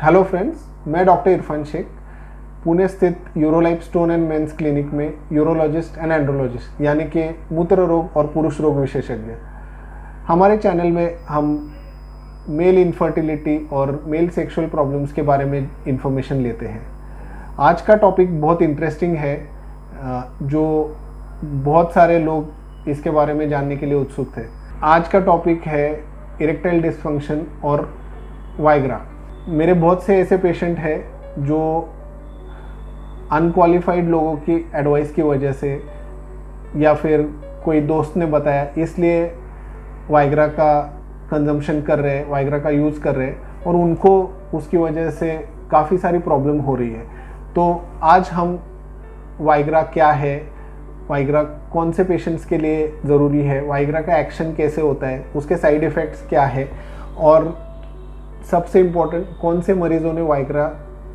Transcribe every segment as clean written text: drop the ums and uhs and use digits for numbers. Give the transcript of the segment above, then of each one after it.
Hello friends, मैं doctor Irfan Sheikh Pune स्थित यूरोलाइफ stone and mains clinic में यूरोलॉजिस्ट एंड एंड्रोलॉजिस्ट यानी कि मूत्र रोग और पुरुष रोग विशेषज्ञ। हमारे चैनल में हम मेल इनफर्टिलिटी और मेल सेक्सुअल प्रॉब्लम्स के बारे में इंफॉर्मेशन लेते हैं। आज का टॉपिक बहुत इंटरेस्टिंग है, जो बहुत सारे लोग इसके बारे में जानने के लिए उत्सुक थे। आज का टॉपिक है इरेक्टाइल डिसफंक्शन और वाइग्रा। मेरे बहुत से ऐसे पेशेंट हैं जो अनक्वालिफाइड लोगों की एडवाइस की वजह से या फिर कोई दोस्त ने बताया इसलिए वाइग्रा का कंजम्पशन कर रहे हैं, वाइग्रा का यूज़ कर रहे हैं और उनको उसकी वजह से काफ़ी सारी प्रॉब्लम हो रही है। तो आज हम वाइग्रा क्या है, वाइग्रा कौन से पेशेंट्स के लिए ज़रूरी है, वाइग्रा का एक्शन कैसे होता है, उसके साइड इफ़ेक्ट्स क्या है और सबसे इम्पोर्टेंट कौन से मरीज़ों ने वाइग्रा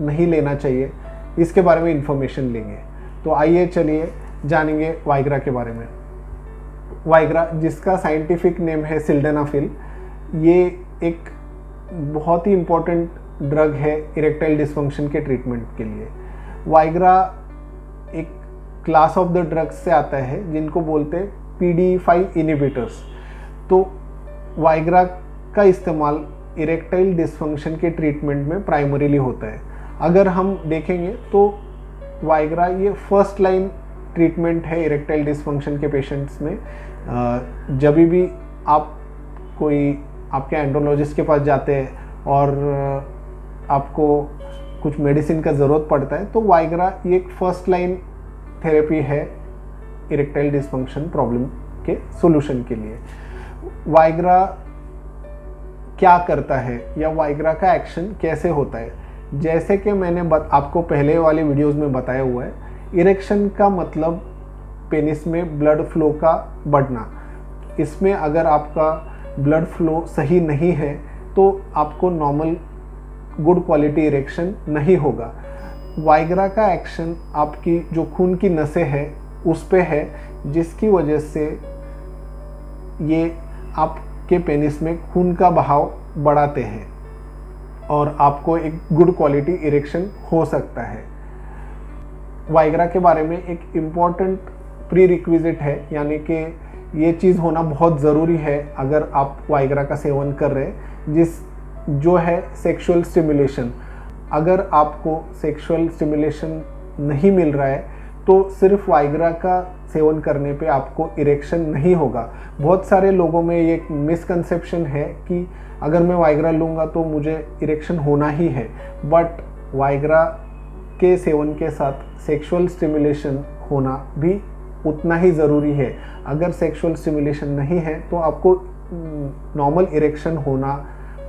नहीं लेना चाहिए, इसके बारे में इंफॉर्मेशन लेंगे। तो आइए चलिए जानेंगे वाइग्रा के बारे में। वाइग्रा, जिसका साइंटिफिक नेम है सिल्डेनाफिल, ये एक बहुत ही इम्पोर्टेंट ड्रग है इरेक्टाइल डिसफंक्शन के ट्रीटमेंट के लिए। वाइग्रा एक क्लास ऑफ द ड्रग्स से आता है जिनको बोलते हैं PDE5 इनहिबिटर्स। तो वाइग्रा का इस्तेमाल इरेक्टाइल डिसफंक्शन के ट्रीटमेंट में प्राइमरीली होता है। अगर हम देखेंगे तो वाइग्रा ये फर्स्ट लाइन ट्रीटमेंट है इरेक्टाइल डिसफंक्शन के पेशेंट्स में। जब भी आप कोई आपके एंड्रोलॉजिस्ट के पास जाते हैं और आपको कुछ मेडिसिन का ज़रूरत पड़ता है तो वाइग्रा ये एक फर्स्ट लाइन थेरेपी है इरेक्टाइल डिसफंक्शन प्रॉब्लम के सॉल्यूशन के लिए। वाइग्रा क्या करता है या वाइग्रा का एक्शन कैसे होता है, जैसे कि मैंने आपको पहले वाले वीडियोस में बताया हुआ है, इरेक्शन का मतलब पेनिस में ब्लड फ्लो का बढ़ना। इसमें अगर आपका ब्लड फ्लो सही नहीं है तो आपको नॉर्मल गुड क्वालिटी इरेक्शन नहीं होगा। वाइग्रा का एक्शन आपकी जो खून की नसें हैं उस पे है, जिसकी वजह से ये आपके पेनिस में खून का बहाव बढ़ाते हैं और आपको एक गुड क्वालिटी इरेक्शन हो सकता है। वाइग्रा के बारे में एक इम्पॉर्टेंट प्री रिक्विजिट है, यानी कि ये चीज़ होना बहुत ज़रूरी है अगर आप वाइग्रा का सेवन कर रहे हैं, जो है सेक्सुअल स्टिमुलेशन। अगर आपको सेक्सुअल स्टिमुलेशन नहीं मिल रहा है तो सिर्फ वाइग्रा का सेवन करने पे आपको इरेक्शन नहीं होगा। बहुत सारे लोगों में ये एक मिसकंसेप्शन है कि अगर मैं वाइग्रा लूँगा तो मुझे इरेक्शन होना ही है, बट वाइग्रा के सेवन के साथ सेक्सुअल स्टिमुलेशन होना भी उतना ही ज़रूरी है। अगर सेक्सुअल स्टिमुलेशन नहीं है तो आपको नॉर्मल इरेक्शन होना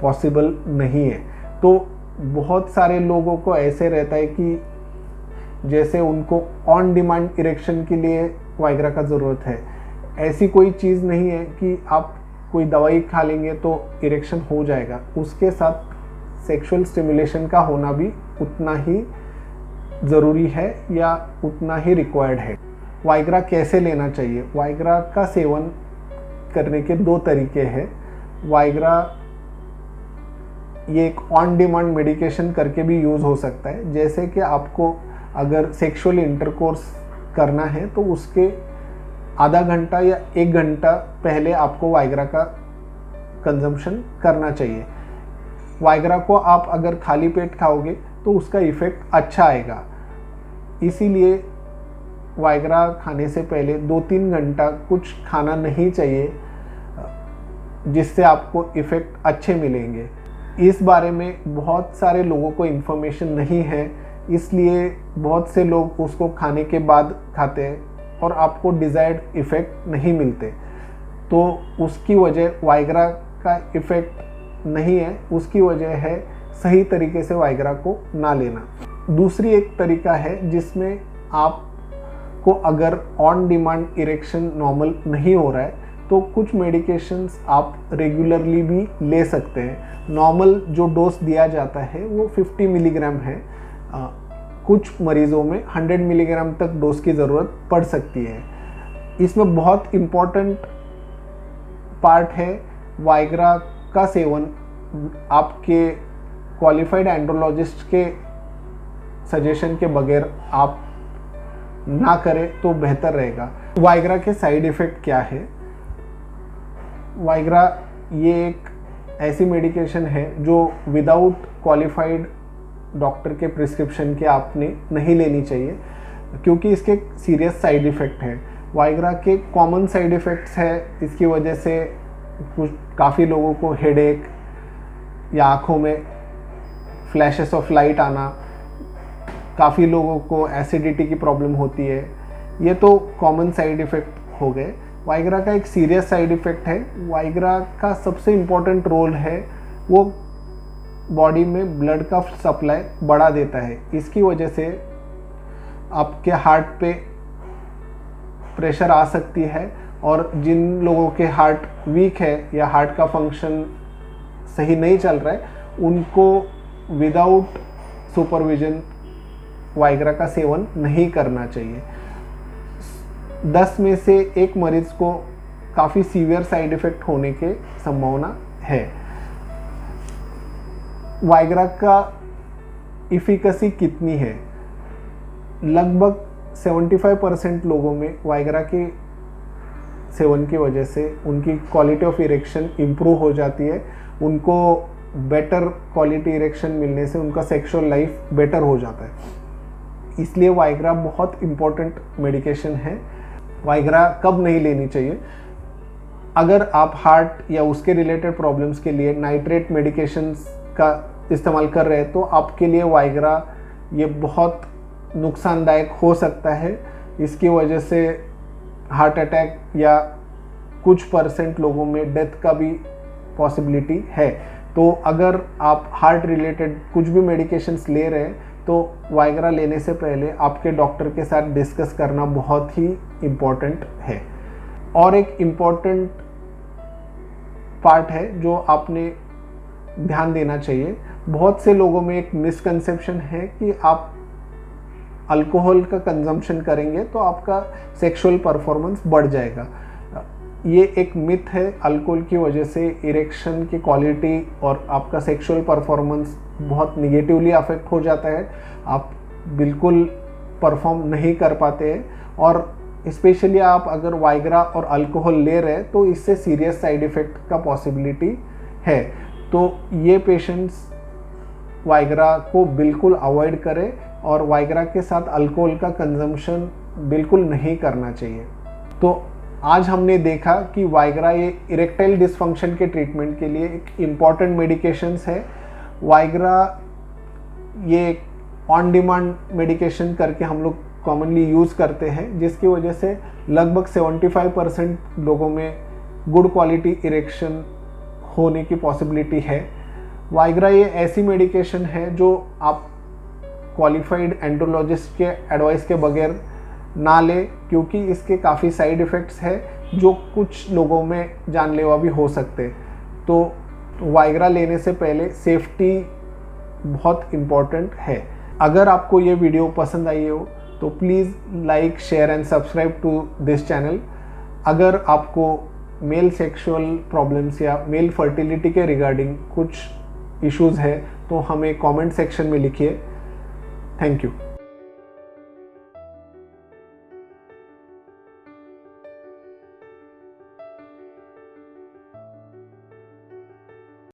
पॉसिबल नहीं है। तो बहुत सारे लोगों को ऐसे रहता है कि जैसे उनको ऑन डिमांड इरेक्शन के लिए वाइग्रा का ज़रूरत है। ऐसी कोई चीज़ नहीं है कि आप कोई दवाई खा लेंगे तो इरेक्शन हो जाएगा। उसके साथ सेक्सुअल स्टिमुलेशन का होना भी उतना ही ज़रूरी है या उतना ही रिक्वायर्ड है। वाइग्रा कैसे लेना चाहिए? वाइग्रा का सेवन करने के दो तरीके हैं। वाइग्रा ये एक ऑन डिमांड मेडिकेशन करके भी यूज़ हो सकता है। जैसे कि आपको अगर सेक्सुअल इंटरकोर्स करना है तो उसके आधा घंटा या 1 घंटा पहले आपको वाइग्रा का कंजम्पशन करना चाहिए। वाइग्रा को आप अगर खाली पेट खाओगे तो उसका इफ़ेक्ट अच्छा आएगा, इसीलिए वाइग्रा खाने से पहले 2-3 घंटा कुछ खाना नहीं चाहिए, जिससे आपको इफ़ेक्ट अच्छे मिलेंगे। इस बारे में बहुत सारे लोगों को इन्फॉर्मेशन नहीं है, इसलिए बहुत से लोग उसको खाने के बाद खाते हैं और आपको डिज़ायर्ड इफ़ेक्ट नहीं मिलते। तो उसकी वजह वाइग्रा का इफ़ेक्ट नहीं है, उसकी वजह है सही तरीके से वाइग्रा को ना लेना। दूसरी एक तरीका है जिसमें आपको अगर ऑन डिमांड इरेक्शन नॉर्मल नहीं हो रहा है तो कुछ मेडिकेशंस आप रेगुलरली भी ले सकते हैं। नॉर्मल जो डोज दिया जाता है वो 50 मिलीग्राम है। कुछ मरीज़ों में 100 मिलीग्राम तक डोज की ज़रूरत पड़ सकती है। इसमें बहुत इम्पॉर्टेंट पार्ट है वाइग्रा का सेवन आपके क्वालिफाइड एंड्रोलॉजिस्ट के सजेशन के बगैर आप ना करें तो बेहतर रहेगा। वाइग्रा के साइड इफ़ेक्ट क्या है? वाइग्रा ये एक ऐसी मेडिकेशन है जो विदाउट क्वालिफाइड डॉक्टर के प्रिस्क्रिप्शन के आपने नहीं लेनी चाहिए, क्योंकि इसके सीरियस साइड इफ़ेक्ट हैं। वाइग्रा के कॉमन साइड इफ़ेक्ट्स है, इसकी वजह से कुछ काफ़ी लोगों को हेडेक या आँखों में फ्लैशेस ऑफ लाइट आना, काफ़ी लोगों को एसिडिटी की प्रॉब्लम होती है। ये तो कॉमन साइड इफ़ेक्ट हो गए। वाइग्रा का एक सीरियस साइड इफ़ेक्ट है, वाइग्रा का सबसे इम्पोर्टेंट रोल है वो बॉडी में ब्लड का सप्लाई बढ़ा देता है। इसकी वजह से आपके हार्ट पे प्रेशर आ सकती है, और जिन लोगों के हार्ट वीक है या हार्ट का फंक्शन सही नहीं चल रहा है, उनको विदाउट सुपरविजन वाइग्रा का सेवन नहीं करना चाहिए। 10 में से 1 मरीज को काफ़ी सीवियर साइड इफ़ेक्ट होने के संभावना है। वाइग्रा का इफ़िकेसी कितनी है? लगभग 75% लोगों में वाइग्रा के सेवन की वजह से उनकी क्वालिटी ऑफ इरेक्शन इम्प्रूव हो जाती है। उनको बेटर क्वालिटी इरेक्शन मिलने से उनका सेक्सुअल लाइफ बेटर हो जाता है। इसलिए वाइग्रा बहुत इम्पोर्टेंट मेडिकेशन है। वाइग्रा कब नहीं लेनी चाहिए? अगर आप हार्ट या उसके रिलेटेड प्रॉब्लम्स के लिए नाइट्रेट मेडिकेशंस का इस्तेमाल कर रहे हैं तो आपके लिए वाइग्रा ये बहुत नुकसानदायक हो सकता है। इसकी वजह से हार्ट अटैक या कुछ % लोगों में डेथ का भी पॉसिबिलिटी है। तो अगर आप हार्ट रिलेटेड कुछ भी मेडिकेशंस ले रहे हैं तो वाइग्रा लेने से पहले आपके डॉक्टर के साथ डिस्कस करना बहुत ही इम्पोर्टेंट है। और एक इम्पोर्टेंट पार्ट है जो आपने ध्यान देना चाहिए। बहुत से लोगों में एक मिसकंसेप्शन है कि आप अल्कोहल का कंजम्पशन करेंगे तो आपका सेक्सुअल परफॉर्मेंस बढ़ जाएगा। ये एक मिथ है। अल्कोहल की वजह से इरेक्शन की क्वालिटी और आपका सेक्सुअल परफॉर्मेंस बहुत निगेटिवली अफेक्ट हो जाता है। आप बिल्कुल परफॉर्म नहीं कर पाते हैं, और स्पेशली आप अगर वाइग्रा और अल्कोहल ले रहे हैं तो इससे सीरियस साइड इफ़ेक्ट का पॉसिबिलिटी है। तो ये पेशेंट्स वाइग्रा को बिल्कुल अवॉइड करें, और वाइग्रा के साथ अल्कोहल का कंजम्पशन बिल्कुल नहीं करना चाहिए। तो आज हमने देखा कि वाइग्रा ये इरेक्टाइल डिसफंक्शन के ट्रीटमेंट के लिए एक इम्पॉर्टेंट मेडिकेशंस है। वाइग्रा ये ऑन डिमांड मेडिकेशन करके हम लोग कॉमनली यूज़ करते हैं, जिसकी वजह से लगभग 75% लोगों में गुड क्वालिटी इरेक्शन होने की पॉसिबिलिटी है। वाइग्रा ये ऐसी मेडिकेशन है जो आप क्वालिफाइड एंड्रोलॉजिस्ट के एडवाइस के बगैर ना ले, क्योंकि इसके काफ़ी साइड इफ़ेक्ट्स हैं जो कुछ लोगों में जानलेवा भी हो सकते। तो वाइग्रा लेने से पहले सेफ्टी बहुत इम्पॉर्टेंट है। अगर आपको ये वीडियो पसंद आई हो तो please like, share and subscribe to this channel. अगर आपको मेल सेक्सुअल प्रॉब्लम्स या मेल फर्टिलिटी के रिगार्डिंग कुछ इश्यूज़ है तो हमें कमेंट सेक्शन में लिखिए। Thank you.